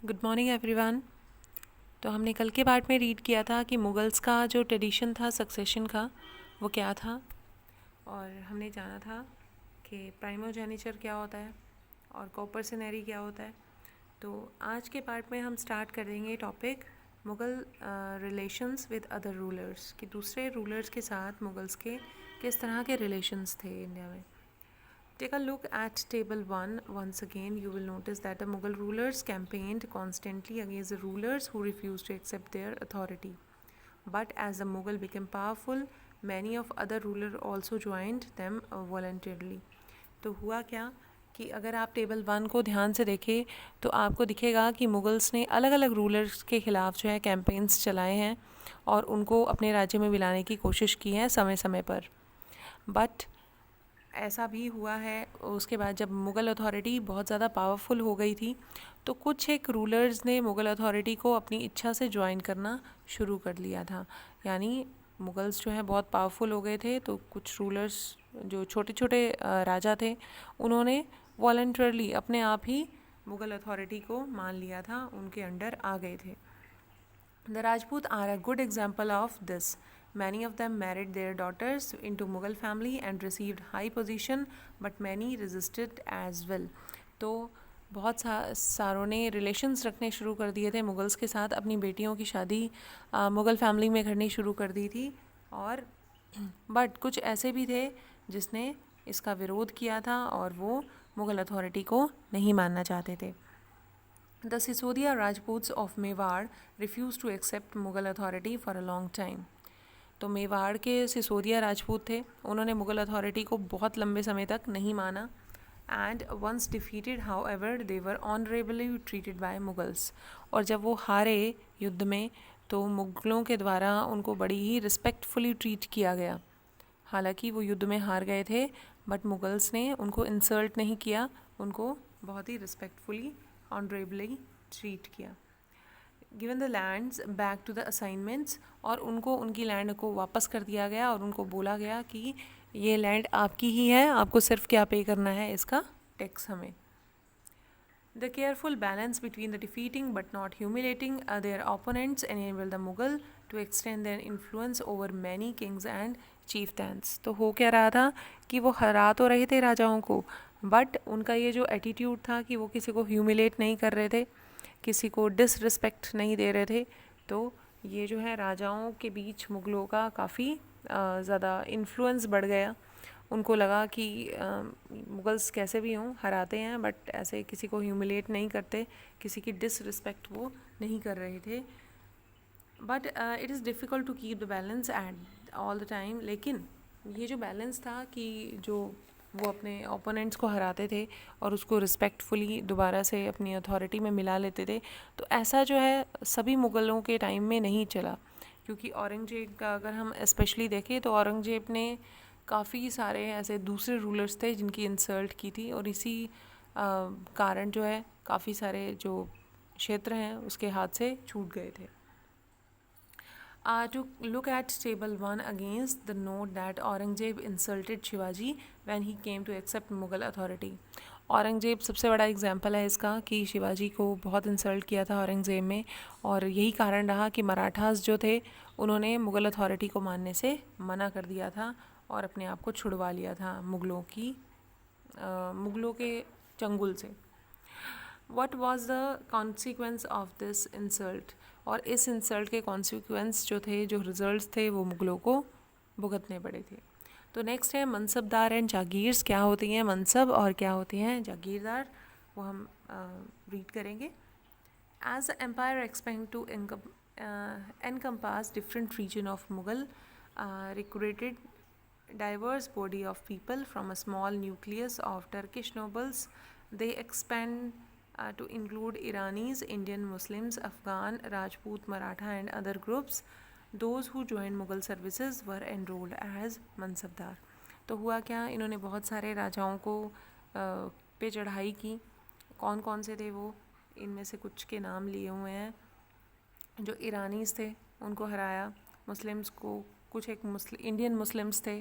Good morning everyone. तो हमने कल के पार्ट में रीड किया था कि मुगल्स का जो ट्रेडिशन था सक्सेशन का वो क्या था, और हमने जाना था कि प्राइमोजेनिचर क्या होता है और कॉपर्सिनरी क्या होता है। तो आज के पार्ट में हम स्टार्ट कर देंगे topic Mughal relations with other rulers, कि दूसरे रूलर्स के साथ मुगल्स के किस तरह के रिलेशंस थे इंडिया में। Take a look at table 1. Once again, you will notice that the Mughal rulers campaigned constantly against the rulers who refused to accept their authority. But as the Mughal became powerful, many of other rulers also joined them voluntarily. तो हुआ क्या कि अगर आप table 1 को ध्यान से देखें तो आपको दिखेगा कि मुगल्स ने अलग अलग रूलर्स के ख़िलाफ़ जो है कैंपेन्स चलाए हैं और उनको अपने राज्य में मिलाने की कोशिश की है समय समय पर। बट ऐसा भी हुआ है उसके बाद जब मुग़ल अथॉरिटी बहुत ज़्यादा पावरफुल हो गई थी तो कुछ एक रूलर्स ने मुग़ल अथॉरिटी को अपनी इच्छा से ज्वाइन करना शुरू कर लिया था। यानी मुग़ल्स जो है बहुत पावरफुल हो गए थे तो कुछ रूलर्स जो छोटे छोटे राजा थे उन्होंने वॉलंटरली अपने आप ही मुग़ल अथॉरिटी को मान लिया था, उनके अंडर आ गए थे। The Rajput are a good example of this. Many of them married their daughters into Mughal family and received high position, but many resisted as well. तो बहुत सारों ने रिलेशंस रखने शुरू कर दिए थे मुगल्स के साथ, अपनी बेटियों की शादी मुग़ल फैमिली में करनी शुरू कर दी थी, और बट कुछ ऐसे भी थे जिसने इसका विरोध किया था और वो मुग़ल अथॉरिटी को नहीं मानना चाहते थे। The Sisodia Rajputs of Mewar refused to accept Mughal authority for a long time. तो मेवाड़ के सिसोदिया राजपूत थे, उन्होंने मुग़ल अथॉरिटी को बहुत लंबे समय तक नहीं माना। And once defeated however they were honourably treated by Mughals, और जब वो हारे युद्ध में तो मुग़लों के द्वारा उनको बड़ी ही रिस्पेक्टफुली ट्रीट किया गया। हालांकि वो युद्ध में हार गए थे बट मुगल्स ने उनको इंसल्ट नहीं किया, उनको बहुत ही रिस्पेक्टफुली ऑनरेबली ट्रीट किया। Given the lands back to the assignments, और उनको उनकी लैंड को वापस कर दिया गया और उनको बोला गया कि ये लैंड आपकी ही है, आपको सिर्फ क्या पे करना है, इसका टैक्स हमें। The careful balance between the defeating but not humiliating their opponents enabled the Mughal to extend their influence over many kings and chieftains. तो हो क्या रहा था कि वो हरा तो रहे थे राजाओं को, बट उनका ये जो एटीट्यूड था कि वो किसी को ह्यूमिलेट नहीं कर रहे थे, किसी को डिसरिस्पेक्ट नहीं दे रहे थे, तो ये जो है राजाओं के बीच मुग़लों का काफ़ी ज़्यादा इन्फ्लुएंस बढ़ गया। उनको लगा कि मुगल्स कैसे भी हों हराते हैं बट ऐसे किसी को ह्यूमिलेट नहीं करते, किसी की डिसरिस्पेक्ट वो नहीं कर रहे थे। But it is difficult to keep the balance at all the time. लेकिन ये जो बैलेंस था कि जो वो अपने ओपोनेंट्स को हराते थे और उसको रिस्पेक्टफुली दोबारा से अपनी अथॉरिटी में मिला लेते थे, तो ऐसा जो है सभी मुग़लों के टाइम में नहीं चला। क्योंकि औरंगज़ेब का अगर हम स्पेशली देखें तो औरंगज़ेब ने काफ़ी सारे ऐसे दूसरे रूलर्स थे जिनकी इंसल्ट की थी, और इसी कारण जो है काफ़ी सारे जो क्षेत्र हैं उसके हाथ से छूट गए थे। To look at table 1 against the note that Aurangzeb insulted Shivaji when he came to accept Mughal authority. Aurangzeb सबसे बड़ा एग्जाम्पल है इसका कि शिवाजी को बहुत इंसल्ट किया था औरंगज़ेब में, और यही कारण रहा कि मराठास जो थे उन्होंने मुग़ल अथॉरिटी को मानने से मना कर दिया था और अपने आप को छुड़वा लिया था मुग़लों के चंगुल से। What was the consequence of this insult? और इस इंसल्ट के कॉन्सिक्वेंस जो थे, जो रिजल्ट्स थे, वो मुग़लों को भुगतने पड़े थे। तो नेक्स्ट है मनसबदार एंड जागीर्स। क्या होती हैं मनसब और क्या होती हैं जागीरदार, वो हम रीड करेंगे। As the empire expand to encompass different region of Mughal recruited diverse body of people from a small nucleus of Turkish nobles. They expand to include Iranis, Indian Muslims, Afghan, Rajput, Maratha and other groups. Those who joined Mughal services were enrolled as mansabdar. तो हुआ क्या, इन्होंने बहुत सारे राजाओं को पे चढ़ाई की। कौन कौन से थे वो, इनमें से कुछ के नाम लिए हुए हैं। जो ईरानीज़ थे उनको हराया, मुस्लिम्स को कुछ एक इंडियन मुस्लिम्स थे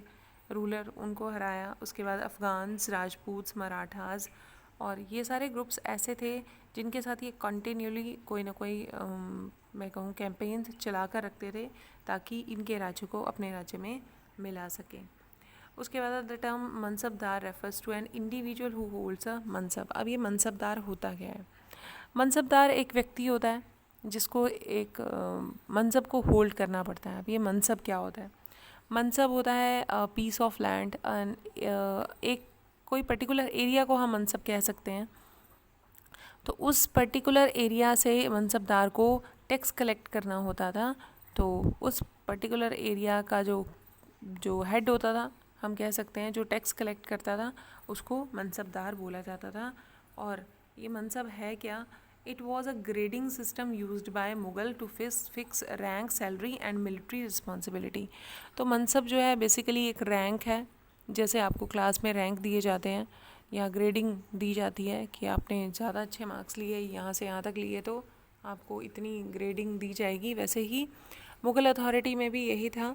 रूलर, उनको हराया। उसके बाद अफ़गान्स, राजपूत्स, मराठास और ये सारे ग्रुप्स ऐसे थे जिनके साथ ये कंटिन्यूली कोई ना कोई मैं कहूँ कैंपेन्स चला कर रखते थे ताकि इनके राज्य को अपने राज्य में मिला सकें। उसके बाद the term mansabdar refers to an individual who holds a mansab. अब ये मनसबदार होता क्या है? मनसबदार एक व्यक्ति होता है जिसको एक मनसब को होल्ड करना पड़ता है। अब ये मनसब क्या होता है? मनसब होता है पीस ऑफ लैंड, एक कोई पर्टिकुलर एरिया को हम मनसब कह सकते हैं। तो उस पर्टिकुलर एरिया से मनसबदार को टैक्स कलेक्ट करना होता था। तो उस पर्टिकुलर एरिया का जो हेड होता था, हम कह सकते हैं, जो टैक्स कलेक्ट करता था, उसको मनसबदार बोला जाता था। और ये मनसब है क्या? It was a grading system used by Mughal to fix rank, salary and military responsibility. तो मनसब जो है बेसिकली एक रैंक है, जैसे आपको क्लास में रैंक दिए जाते हैं या ग्रेडिंग दी जाती है कि आपने ज़्यादा अच्छे मार्क्स लिए, यहाँ से यहाँ तक लिए तो आपको इतनी ग्रेडिंग दी जाएगी। वैसे ही मुग़ल अथॉरिटी में भी यही था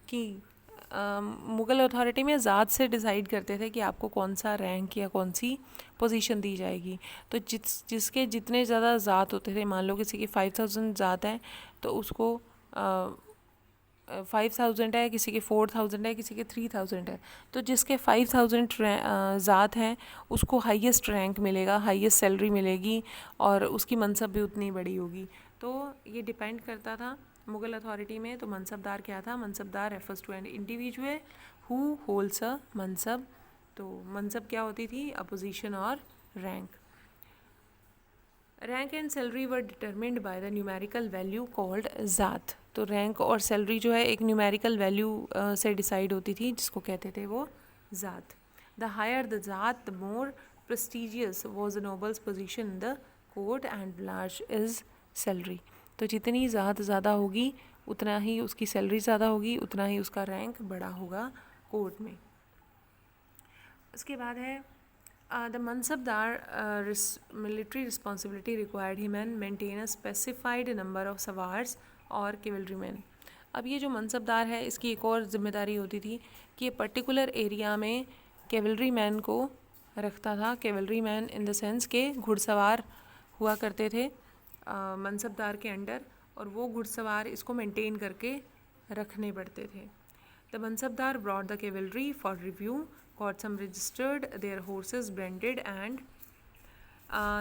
कि मुग़ल अथॉरिटी में ज़ात से डिसाइड करते थे कि आपको कौन सा रैंक या कौन सी पोजीशन दी जाएगी। तो जिसके जितने ज़्यादा ज़ात होते थे, मान लो किसी की 5000 ज़ात है तो उसको 5000 है, किसी के 4000 है, किसी के 3000 है। तो जिसके 5000 ज़ात हैं उसको हाईएस्ट रैंक मिलेगा, हाईएस्ट सैलरी मिलेगी और उसकी मनसब भी उतनी बड़ी होगी। तो ये डिपेंड करता था मुग़ल अथॉरिटी में। तो मनसबदार क्या था? Mansabdar refers to an individual who holds a mansab. तो मनसब क्या होती थी? अपोजिशन और rank. Rank and salary were determined by the numerical value called zat. तो रैंक और सैलरी जो है एक न्यूमेरिकल वैल्यू से डिसाइड होती थी, जिसको कहते थे वो ज़ात। द हायर द ज़ात the more prestigious was the nobles position in the court and large is salary. तो जितनी ज़ात ज़्यादा होगी उतना ही उसकी सैलरी ज़्यादा होगी, उतना ही उसका रैंक बड़ा होगा कोर्ट में। उसके बाद है the Mansabdar military responsibility required him and maintain a specified number of सवार्स और कैवलरीमैन। अब ये जो मनसबदार है इसकी एक और जिम्मेदारी होती थी कि ये पर्टिकुलर एरिया में कैवलरी मैन को रखता था। Cavalry man in the sense के घुड़सवार हुआ करते थे मनसबदार के अंडर, और वो घुड़सवार इसको मेंटेन करके रखने पड़ते थे। The mansabdar brought the cavalry for review, got some registered their horses branded and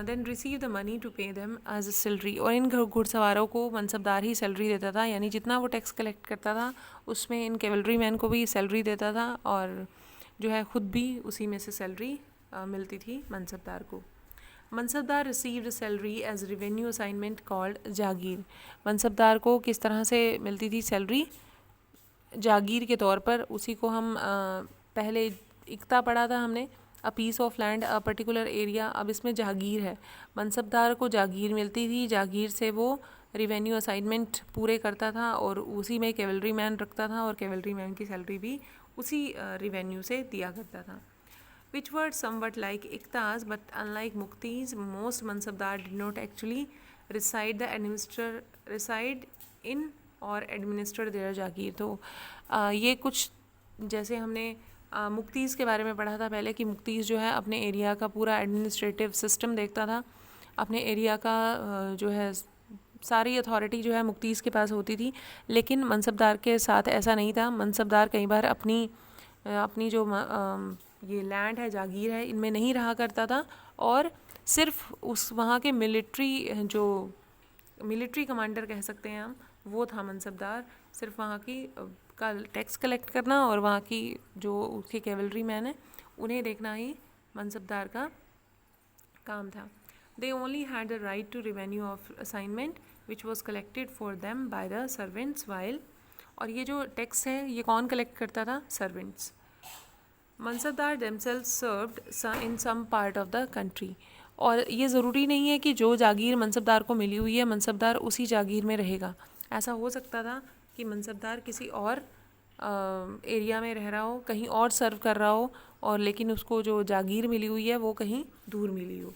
then received the money to pay them as a salary। और इन घुड़सवारों को मनसबदार ही सैलरी देता था, यानी जितना वो टैक्स कलेक्ट करता था उसमें इन कैवलरी मैन को भी सैलरी देता था और जो है ख़ुद भी उसी में से सैलरी मिलती थी मनसबदार को। Mansabdar received salary as revenue assignment called jagir. Mansabdar को किस तरह से मिलती थी सैलरी? जागीर के तौर पर। उसी को हम पहले इक्ता पढ़ा था हमने, a piece of land, a particular area. अब इसमें जागीर है, मनसबदार को जागीर मिलती थी, जागीर से वो रिवेन्यू असाइनमेंट पूरे करता था और उसी में कैवलरी मैन रखता था और कैवलरी मैन की सैलरी भी उसी रिवेन्यू से दिया करता था। Which word somewhat like iqtas but unlike muqtis, most mansabdar did not actually reside in और एडमिनिस्टर देयर जागीर। तो ये कुछ जैसे हमने मुक्तीज़ के बारे में पढ़ा था पहले कि मुक्तीज़ जो है अपने एरिया का पूरा एडमिनिस्ट्रेटिव सिस्टम देखता था, अपने एरिया का जो है सारी अथॉरिटी जो है मुक्तीज़ के पास होती थी। लेकिन मनसबदार के साथ ऐसा नहीं था। मनसबदार कई बार अपनी जो ये लैंड है, जागीर है, इनमें नहीं रहा करता था और सिर्फ उस वहाँ के मिलिट्री कमांडर कह सकते हैं हम, वो था मनसबदार। सिर्फ वहाँ की का टैक्स कलेक्ट करना और वहाँ की जो उसके कैवलरी मैन है उन्हें देखना ही मनसबदार का काम था। They only had the right to revenue of assignment which was collected for them by the servants while. और ये जो टैक्स है ये कौन कलेक्ट करता था? Servants. Mansabdar themselves served in some part of the country. और ये ज़रूरी नहीं है कि जो जागीर मनसबदार को मिली हुई है मनसबदार उसी जागीर में रहेगा। ऐसा हो सकता था कि मनसबदार किसी और एरिया में रह रहा हो, कहीं और सर्व कर रहा हो, और लेकिन उसको जो जागीर मिली हुई है वो कहीं दूर मिली हो।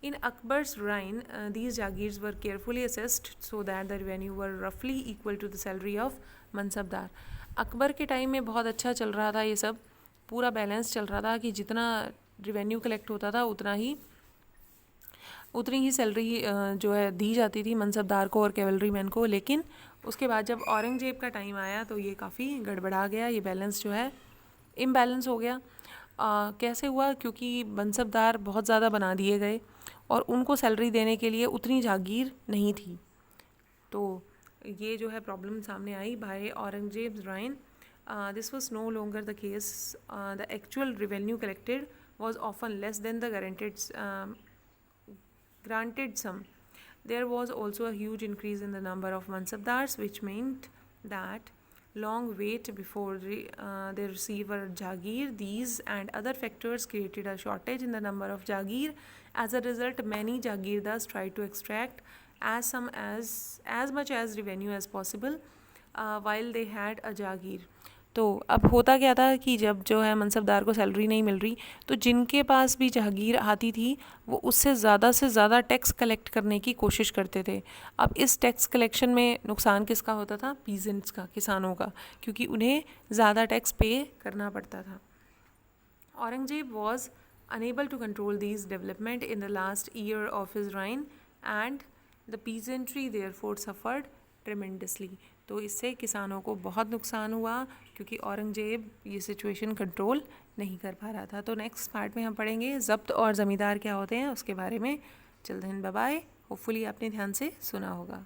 In Akbar's reign these jagirs were carefully assessed so that the revenue were रफली equal to the salary of mansabdar. Akbar के टाइम में बहुत अच्छा चल रहा था, ये सब पूरा बैलेंस चल रहा था कि जितना रिवेन्यू कलेक्ट होता था उतनी ही सैलरी जो है दी जाती थी मनसबदार को और कैवलरी मैन को। लेकिन उसके बाद जब औरंगजेब का टाइम आया तो ये काफ़ी गड़बड़ा गया, ये बैलेंस जो है इम्बैलेंस हो गया। कैसे हुआ? क्योंकि मनसबदार बहुत ज़्यादा बना दिए गए और उनको सैलरी देने के लिए उतनी जागीर नहीं थी। तो ये जो है प्रॉब्लम सामने आई by Aurangzeb reign. This was no longer the case. The actual revenue collected was often less than the granted sum. There was also a huge increase in the number of mansabdars, which meant that long wait before they receive a jagir. These and other factors created a shortage in the number of jagir. As a result, many jagirdars tried to extract as much as revenue as possible while they had a jagir. तो अब होता क्या था कि जब जो है मनसबदार को सैलरी नहीं मिल रही तो जिनके पास भी जहागीर आती थी वो उससे ज़्यादा टैक्स कलेक्ट करने की कोशिश करते थे। अब इस टैक्स कलेक्शन में नुकसान किसका होता था? पीजेंट्स का, किसानों का, क्योंकि उन्हें ज़्यादा टैक्स पे करना पड़ता था। Aurangzeb was unable to control these development in the last year of his reign and the peasantry therefore suffered tremendously. तो इससे किसानों को बहुत नुकसान हुआ क्योंकि औरंगजेब ये सिचुएशन कंट्रोल नहीं कर पा रहा था। तो नेक्स्ट पार्ट में हम पढ़ेंगे ज़ब्त और ज़मींदार क्या होते हैं उसके बारे में। Chill then bye bye. Hopefully आपने ध्यान से सुना होगा।